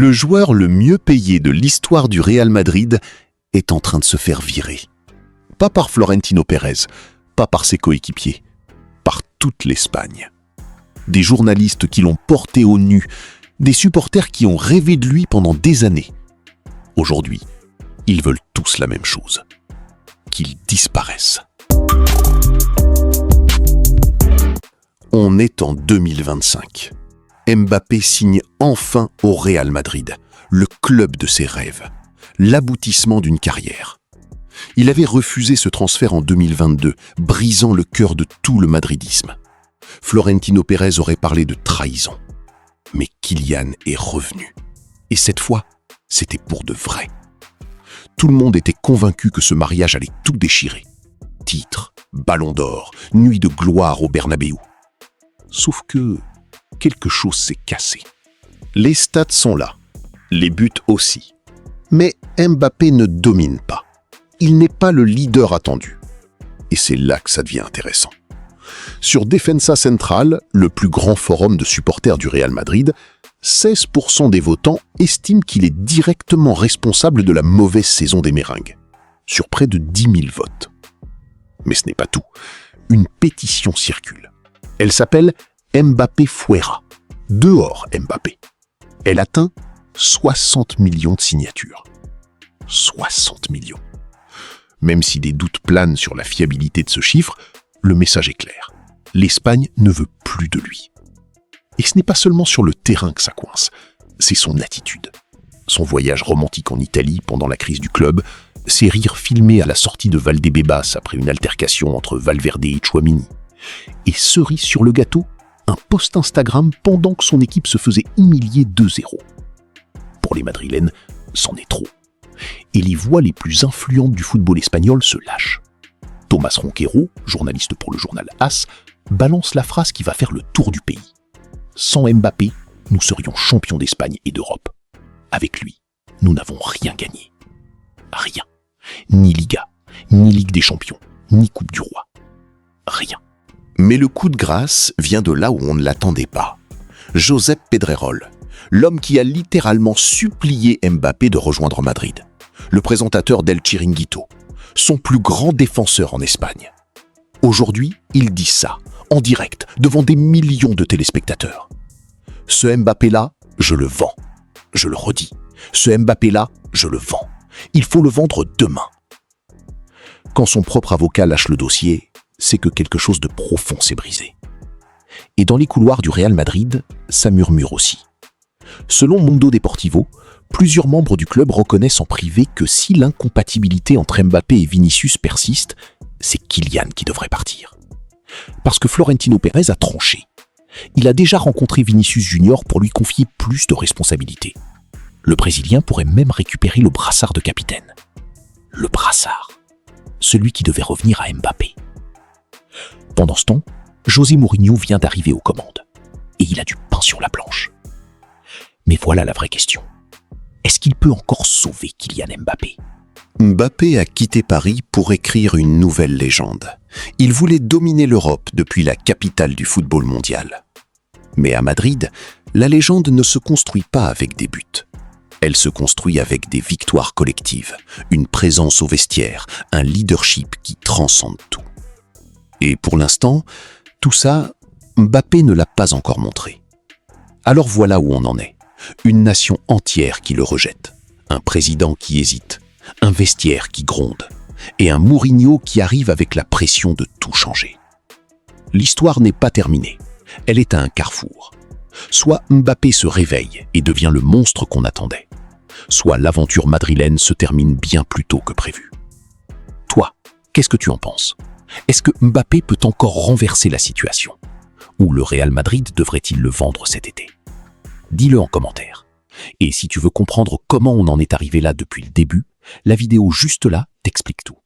Le joueur le mieux payé de l'histoire du Real Madrid est en train de se faire virer. Pas par Florentino Pérez, pas par ses coéquipiers, par toute l'Espagne. Des journalistes qui l'ont porté au nu, des supporters qui ont rêvé de lui pendant des années. Aujourd'hui, ils veulent tous la même chose, qu'il disparaisse. On est en 2025. Mbappé signe enfin au Real Madrid, le club de ses rêves, l'aboutissement d'une carrière. Il avait refusé ce transfert en 2022, brisant le cœur de tout le madridisme. Florentino Pérez aurait parlé de trahison. Mais Kylian est revenu. Et cette fois, c'était pour de vrai. Tout le monde était convaincu que ce mariage allait tout déchirer. Titre, ballon d'or, nuit de gloire au Bernabéu. Sauf que quelque chose s'est cassé. Les stats sont là, les buts aussi. Mais Mbappé ne domine pas. Il n'est pas le leader attendu. Et c'est là que ça devient intéressant. Sur Defensa Central, le plus grand forum de supporters du Real Madrid, 16% des votants estiment qu'il est directement responsable de la mauvaise saison des Méringues, sur près de 10 000 votes. Mais ce n'est pas tout. Une pétition circule. Elle s'appelle Mbappé Fuera. Dehors Mbappé. Elle atteint 60 millions de signatures. 60 millions. Même si des doutes planent sur la fiabilité de ce chiffre, le message est clair. L'Espagne ne veut plus de lui. Et ce n'est pas seulement sur le terrain que ça coince, c'est son attitude. Son voyage romantique en Italie pendant la crise du club, ses rires filmés à la sortie de Valdebebas après une altercation entre Valverde et Tchouaméni. Et cerise sur le gâteau, un post Instagram pendant que son équipe se faisait humilier 2-0. Pour les Madrilènes, c'en est trop. Et les voix les plus influentes du football espagnol se lâchent. Thomas Ronquero, journaliste pour le journal AS, balance la phrase qui va faire le tour du pays. Sans Mbappé, nous serions champions d'Espagne et d'Europe. Avec lui, nous n'avons rien gagné. Rien. Ni Liga, ni Ligue des Champions, ni Coupe du Roi. Rien. Mais le coup de grâce vient de là où on ne l'attendait pas. Josep Pedrerol, l'homme qui a littéralement supplié Mbappé de rejoindre Madrid. Le présentateur d'El Chiringuito, son plus grand défenseur en Espagne. Aujourd'hui, il dit ça, en direct, devant des millions de téléspectateurs. Ce Mbappé-là, je le vends. Je le redis. Ce Mbappé-là, je le vends. Il faut le vendre demain. Quand son propre avocat lâche le dossier, c'est que quelque chose de profond s'est brisé. Et dans les couloirs du Real Madrid, ça murmure aussi. Selon Mundo Deportivo, plusieurs membres du club reconnaissent en privé que si l'incompatibilité entre Mbappé et Vinicius persiste, c'est Kylian qui devrait partir. Parce que Florentino Pérez a tranché. Il a déjà rencontré Vinicius Junior pour lui confier plus de responsabilités. Le Brésilien pourrait même récupérer le brassard de capitaine. Le brassard. Celui qui devait revenir à Mbappé. Pendant ce temps, José Mourinho vient d'arriver aux commandes. Et il a du pain sur la planche. Mais voilà la vraie question. Est-ce qu'il peut encore sauver Kylian Mbappé ? Mbappé a quitté Paris pour écrire une nouvelle légende. Il voulait dominer l'Europe depuis la capitale du football mondial. Mais à Madrid, la légende ne se construit pas avec des buts. Elle se construit avec des victoires collectives, une présence au vestiaire, un leadership qui transcende tout. Et pour l'instant, tout ça, Mbappé ne l'a pas encore montré. Alors voilà où on en est. Une nation entière qui le rejette, un président qui hésite, un vestiaire qui gronde, et un Mourinho qui arrive avec la pression de tout changer. L'histoire n'est pas terminée, elle est à un carrefour. Soit Mbappé se réveille et devient le monstre qu'on attendait, soit l'aventure madrilène se termine bien plus tôt que prévu. Toi, qu'est-ce que tu en penses ? Est-ce que Mbappé peut encore renverser la situation ? Ou le Real Madrid devrait-il le vendre cet été ? Dis-le en commentaire. Et si tu veux comprendre comment on en est arrivé là depuis le début, la vidéo juste là t'explique tout.